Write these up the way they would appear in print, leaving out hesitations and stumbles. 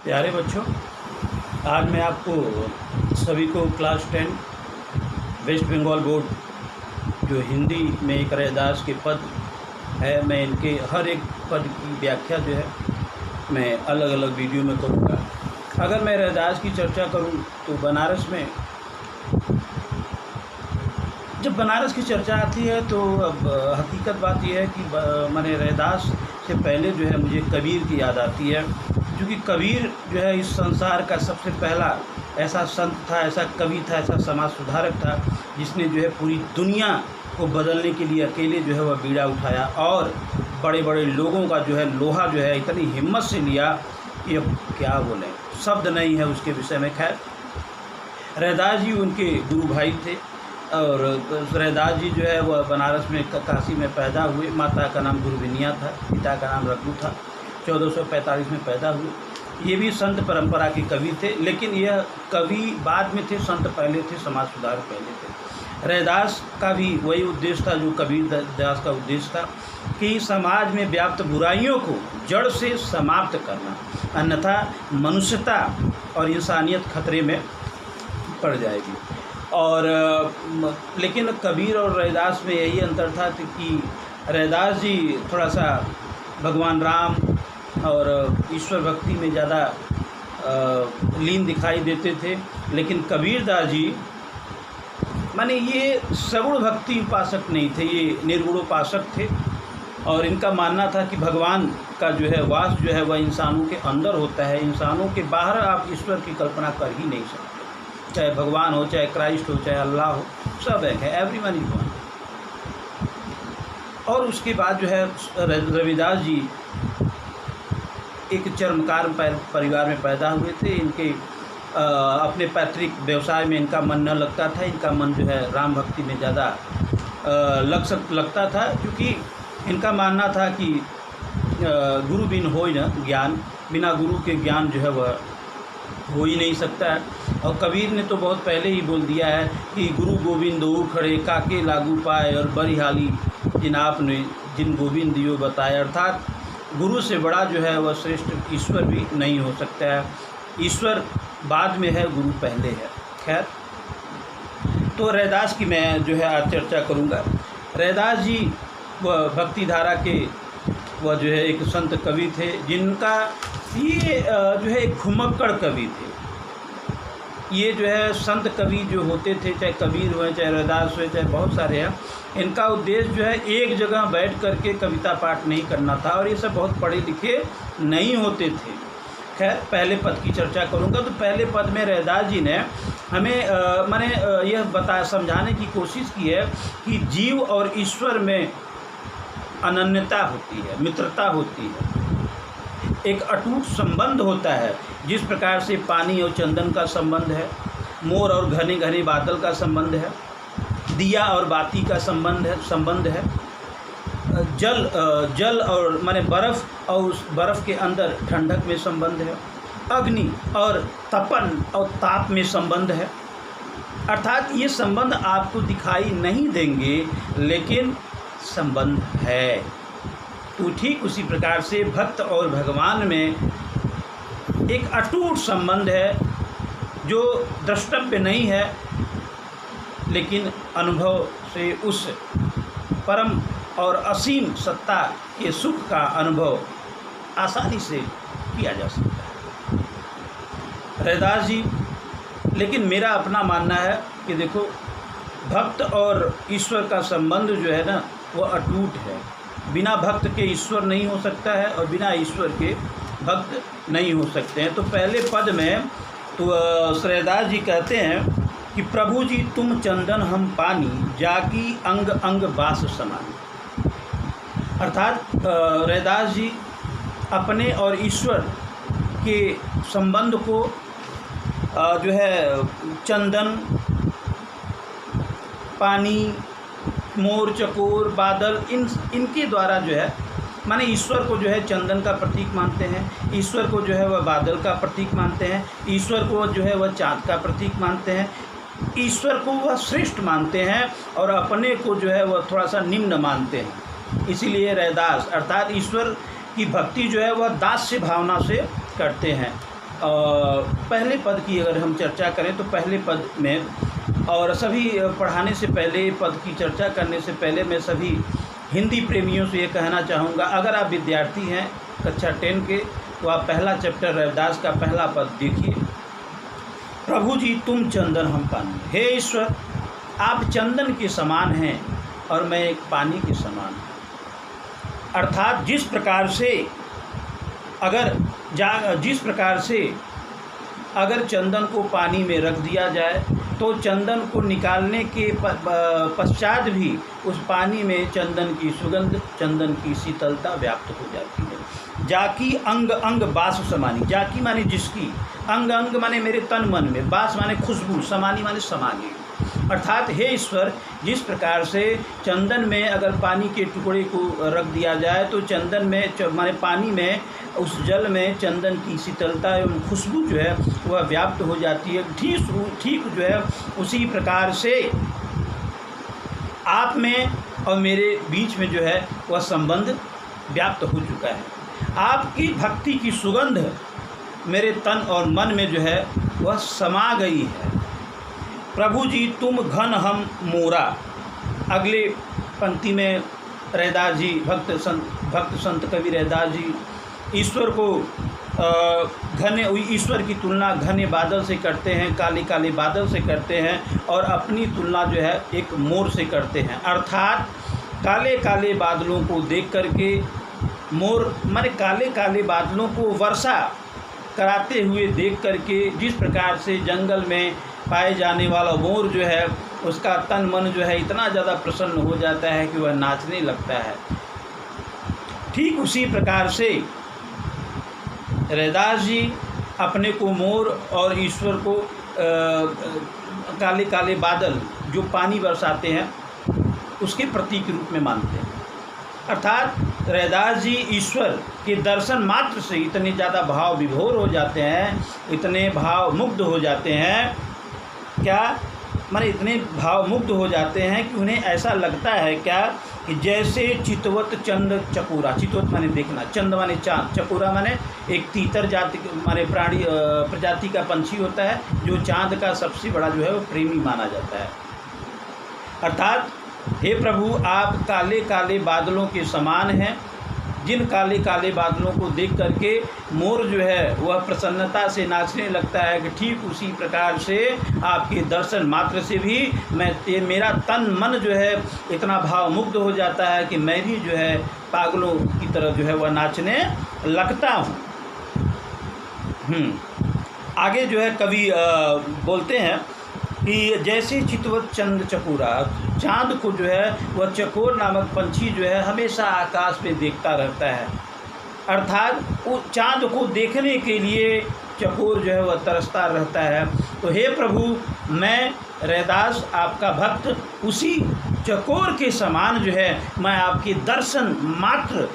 प्यारे बच्चों, आज मैं आपको सभी को क्लास 10 वेस्ट बंगाल बोर्ड जो हिंदी में एक रैदास के पद है, मैं इनके हर एक पद की व्याख्या जो है मैं अलग अलग वीडियो में करूँगा। अगर मैं रैदास की चर्चा करूँ तो बनारस में जब बनारस की चर्चा आती है तो अब हकीकत बात यह है कि मैंने रैदास से पहले जो है मुझे कबीर की याद आती है, क्योंकि कबीर जो है इस संसार का सबसे पहला ऐसा संत था, ऐसा कवि था, ऐसा समाज सुधारक था जिसने जो है पूरी दुनिया को बदलने के लिए अकेले जो है वह बीड़ा उठाया और बड़े बड़े लोगों का जो है लोहा जो है इतनी हिम्मत से लिया कि अब क्या बोलें, शब्द नहीं है उसके विषय में। खैर, रैदास जी उनके गुरु भाई थे और रैदास जी जो है वह बनारस में काशी में पैदा हुए। माता का नाम गुरुविनिया था, पिता का नाम रघु था। 1445 में पैदा हुए। ये भी संत परंपरा के कवि थे, लेकिन यह कवि बाद में थे, संत पहले थे, समाज सुधार पहले थे। रैदास का भी वही उद्देश्य था जो कबीर दास का उद्देश्य था कि समाज में व्याप्त बुराइयों को जड़ से समाप्त करना, अन्यथा मनुष्यता और इंसानियत खतरे में पड़ जाएगी। और लेकिन कबीर और रैदास में यही अंतर था कि रैदास जी थोड़ा सा भगवान राम और ईश्वर भक्ति में ज़्यादा लीन दिखाई देते थे, लेकिन कबीर दास जी माने ये सगुण भक्ति उपासक नहीं थे, ये निर्गुण उपासक थे। और इनका मानना था कि भगवान का जो है वास जो है वह इंसानों के अंदर होता है, इंसानों के बाहर आप ईश्वर की कल्पना कर ही नहीं सकते। चाहे भगवान हो, चाहे क्राइस्ट हो, चाहे अल्लाह हो, सब एक है, एवरीवन इज वन। और उसके बाद जो है रविदास जी एक चर्मकार परिवार में पैदा हुए थे। इनके अपने पैतृक व्यवसाय में इनका मन न लगता था, इनका मन जो है राम भक्ति में ज़्यादा लगता था, क्योंकि इनका मानना था कि गुरु बिन होय न ज्ञान, बिना गुरु के ज्ञान जो है वह हो ही नहीं सकता है। और कबीर ने तो बहुत पहले ही बोल दिया है कि गुरु गोविंद दो खड़े काके लागू पाए और बरिहाली जिन आपने जिन गोविंद दियो बताए, अर्थात गुरु से बड़ा जो है वह श्रेष्ठ ईश्वर भी नहीं हो सकता है। ईश्वर बाद में है, गुरु पहले है। खैर, तो रैदास की मैं जो है आज चर्चा करूँगा। रैदास जी वह भक्ति धारा के वह जो है एक संत कवि थे, जिनका ये जो है एक घुमक्कड़ कवि थे। ये जो है संत कवि जो होते थे, चाहे कबीर हुए, चाहे रैदास हुए, चाहे बहुत सारे हैं, इनका उद्देश्य जो है एक जगह बैठ करके कविता पाठ नहीं करना था, और ये सब बहुत पढ़े लिखे नहीं होते थे। खैर, पहले पद की चर्चा करूंगा। तो पहले पद में रैदास जी ने हमें मैंने यह समझाने की कोशिश की है कि जीव और ईश्वर में अनन्यता होती है, मित्रता होती है, एक अटूट संबंध होता है। जिस प्रकार से पानी और चंदन का संबंध है, मोर और घने घने बादल का संबंध है, दिया और बाती का संबंध है, जल और माने बर्फ़ और उस बर्फ़ के अंदर ठंडक में संबंध है, अग्नि और तपन और ताप में संबंध है। अर्थात ये संबंध आपको दिखाई नहीं देंगे, लेकिन संबंध है। तो ठीक उसी प्रकार से भक्त और भगवान में एक अटूट संबंध है, जो द्रष्टव्य नहीं है, लेकिन अनुभव से उस परम और असीम सत्ता के सुख का अनुभव आसानी से किया जा सकता है। रैदास जी, लेकिन मेरा अपना मानना है कि देखो, भक्त और ईश्वर का संबंध जो है ना वह अटूट है। बिना भक्त के ईश्वर नहीं हो सकता है और बिना ईश्वर के भक्त नहीं हो सकते हैं। तो पहले पद में तो रैदास जी कहते हैं कि प्रभु जी तुम चंदन हम पानी, जाकी अंग अंग बास समानी। अर्थात रैदास जी अपने और ईश्वर के संबंध को जो है चंदन, पानी, मोर, चकोर, बादल, इनके द्वारा जो है माने ईश्वर को जो है चंदन का प्रतीक मानते हैं, ईश्वर को जो है वह बादल का प्रतीक मानते हैं, ईश्वर को जो है वह चाँद का प्रतीक मानते हैं, ईश्वर को वह श्रेष्ठ मानते हैं और अपने को जो है वह थोड़ा सा निम्न मानते हैं। इसीलिए रैदास अर्थात ईश्वर की भक्ति जो है वह दास्य भावना से करते हैं। पहले पद की अगर हम चर्चा करें तो पहले पद में, और सभी पढ़ाने से पहले, पद की चर्चा करने से पहले मैं सभी हिंदी प्रेमियों से ये कहना चाहूँगा, अगर आप विद्यार्थी हैं कक्षा 10 के तो आप पहला चैप्टर रविदास का पहला पद देखिए। प्रभु जी तुम चंदन हम पानी, हे ईश्वर आप चंदन के समान हैं और मैं एक पानी के समान हूँ। अर्थात जिस प्रकार से अगर चंदन को पानी में रख दिया जाए तो चंदन को निकालने के पश्चात भी उस पानी में चंदन की सुगंध, चंदन की शीतलता व्याप्त हो जाती है। जाकी अंग अंग बास समानी, जाकी माने जिसकी, अंग अंग माने मेरे तन मन में, बास माने खुशबू, समानी माने समानी। अर्थात हे ईश्वर जिस प्रकार से चंदन में अगर पानी के टुकड़े को रख दिया जाए तो चंदन में माने पानी में, उस जल में चंदन की शीतलता एवं खुशबू जो है वह व्याप्त हो जाती है। ठीक जो है उसी प्रकार से आप में और मेरे बीच में जो है वह संबंध व्याप्त हो चुका है। आपकी भक्ति की सुगंध मेरे तन और मन में जो है वह समा गई है। प्रभु जी तुम घन हम मोरा। अगले पंक्ति में रैदास जी, भक्त संत कवि रैदास जी ईश्वर को ईश्वर की तुलना घने बादल से करते हैं, काले काले बादल से करते हैं, और अपनी तुलना जो है एक मोर से करते हैं। अर्थात काले काले बादलों को देख करके मोर माने काले काले बादलों को वर्षा कराते हुए देख करके जिस प्रकार से जंगल में पाए जाने वाला मोर जो है उसका तन मन जो है इतना ज़्यादा प्रसन्न हो जाता है कि वह नाचने लगता है। ठीक उसी प्रकार से रैदास जी अपने को मोर और ईश्वर को काले काले बादल जो पानी बरसाते हैं उसके प्रतीक रूप में मानते हैं। अर्थात रैदास जी ईश्वर के दर्शन मात्र से इतने ज़्यादा भाव विभोर हो जाते हैं, इतने भाव मुग्ध हो जाते हैं, क्या माने इतने भाव मुग्ध हो जाते हैं कि उन्हें ऐसा लगता है क्या कि जैसे चितवत चंद चकोरा, चितवत माने देखना, चंद माने चाँद, चकोरा माने एक तीतर जाति माने प्राणी प्रजाति का पंछी होता है जो चाँद का सबसे बड़ा जो है वो प्रेमी माना जाता है। अर्थात हे प्रभु आप काले काले बादलों के समान हैं, जिन काले काले बादलों को देख करके मोर जो है वह प्रसन्नता से नाचने लगता है कि ठीक उसी प्रकार से आपके दर्शन मात्र से भी मेरा तन मन जो है इतना भाव मुग्ध हो जाता है कि मैं भी जो है पागलों की तरह जो है वह नाचने लगता हूँ। आगे जो है कवि बोलते हैं कि जैसे चितवत चंद चकोरा, चाँद को जो है वह चकोर नामक पंछी जो है हमेशा आकाश में देखता रहता है। अर्थात वो चाँद को देखने के लिए चकोर जो है वह तरसता रहता है। तो हे प्रभु मैं रैदास आपका भक्त उसी चकोर के समान जो है मैं आपके दर्शन मात्र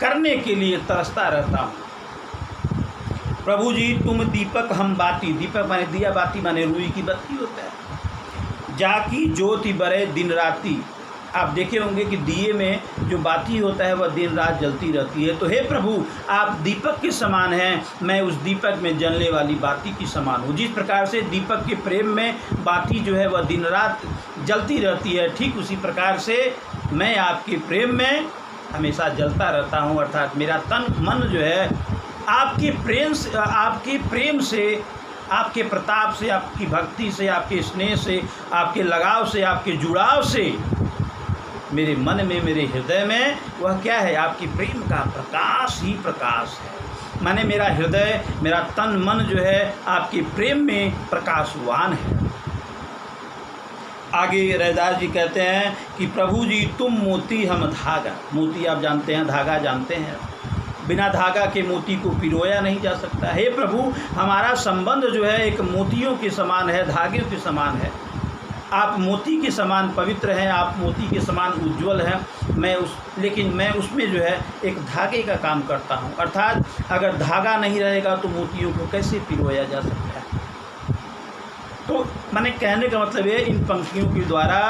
करने के लिए तरसता रहता हूँ। प्रभु जी तुम दीपक हम बाती, दीपक माने दिया, बाती माने रुई की बत्ती होता है। जाकी ज्योति बरे दिन राती, आप देखे होंगे कि दिए में जो बाती होता है वह दिन रात जलती रहती है। तो हे प्रभु आप दीपक के समान हैं, मैं उस दीपक में जलने वाली बाती की समान हूँ। जिस प्रकार से दीपक के प्रेम में बाती जो है वह दिन रात जलती रहती है, ठीक उसी प्रकार से मैं आपके प्रेम में हमेशा जलता रहता हूँ। अर्थात मेरा तन मन जो है आपके प्रेम से, आपके प्रताप से, आपकी भक्ति से, आपके स्नेह से, आपके लगाव से, आपके जुड़ाव से मेरे मन में, मेरे हृदय में वह क्या है, आपके प्रेम का प्रकाश ही प्रकाश है। माने मेरा हृदय, मेरा तन मन जो है आपके प्रेम में प्रकाशवान है। आगे रैदास जी कहते हैं कि प्रभु जी तुम मोती हम धागा, मोती आप जानते हैं, धागा जानते हैं, बिना धागा के मोती को पिरोया नहीं जा सकता। हे प्रभु हमारा संबंध जो है एक मोतियों के समान है, धागे के समान है। आप मोती के समान पवित्र हैं, आप मोती के समान उज्ज्वल हैं, लेकिन मैं उसमें जो है एक धागे का काम करता हूँ। अर्थात अगर धागा नहीं रहेगा तो मोतियों को कैसे पिरोया जा सकता है। तो मैंने कहने का मतलब है इन पंक्तियों के द्वारा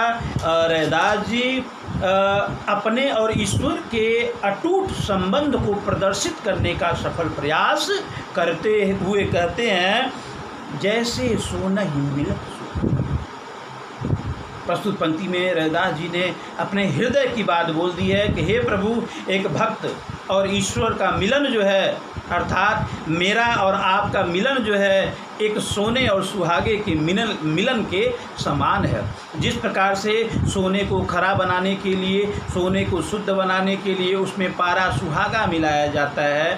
रैदास जी अपने और ईश्वर के अटूट संबंध को प्रदर्शित करने का सफल प्रयास करते हुए कहते हैं, जैसे सोना ही मिलत सो। प्रस्तुत पंक्ति में रैदास जी ने अपने हृदय की बात बोल दी है कि हे प्रभु, एक भक्त और ईश्वर का मिलन जो है, अर्थात मेरा और आपका मिलन जो है, एक सोने और सुहागे के मिलन के समान है। जिस प्रकार से सोने को खरा बनाने के लिए, सोने को शुद्ध बनाने के लिए उसमें पारा सुहागा मिलाया जाता है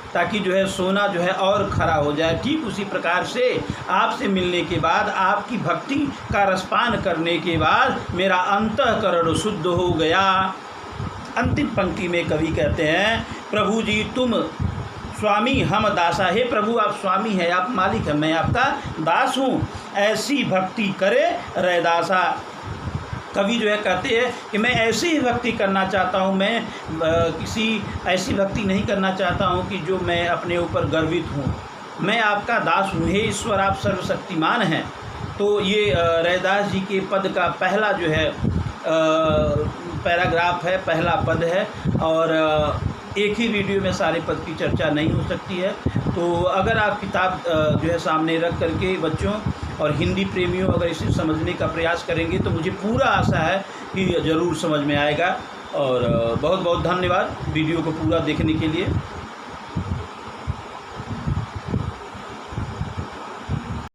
ताकि जो है सोना जो है और खरा हो जाए, ठीक उसी प्रकार से आपसे मिलने के बाद, आपकी भक्ति का रसपान करने के बाद मेरा अंतःकरण शुद्ध हो गया। अंतिम पंक्ति में कवि कहते हैं, प्रभु जी तुम स्वामी हम दासा। हे प्रभु, आप स्वामी हैं, आप मालिक हैं, मैं आपका दास हूँ, ऐसी भक्ति करे रैदासा। कवि जो है कहते हैं कि मैं ऐसी ही भक्ति करना चाहता हूँ, मैं किसी ऐसी भक्ति नहीं करना चाहता हूँ कि जो मैं अपने ऊपर गर्वित हूँ, मैं आपका दास हूँ, हे ईश्वर आप सर्वशक्तिमान हैं। तो ये रैदास जी के पद का पहला जो है पैराग्राफ है, पहला पद है, और एक ही वीडियो में सारे पद की चर्चा नहीं हो सकती है। तो अगर आप किताब जो है सामने रख करके बच्चों और हिंदी प्रेमियों अगर इसे समझने का प्रयास करेंगे तो मुझे पूरा आशा है कि ज़रूर समझ में आएगा। और बहुत बहुत धन्यवाद वीडियो को पूरा देखने के लिए।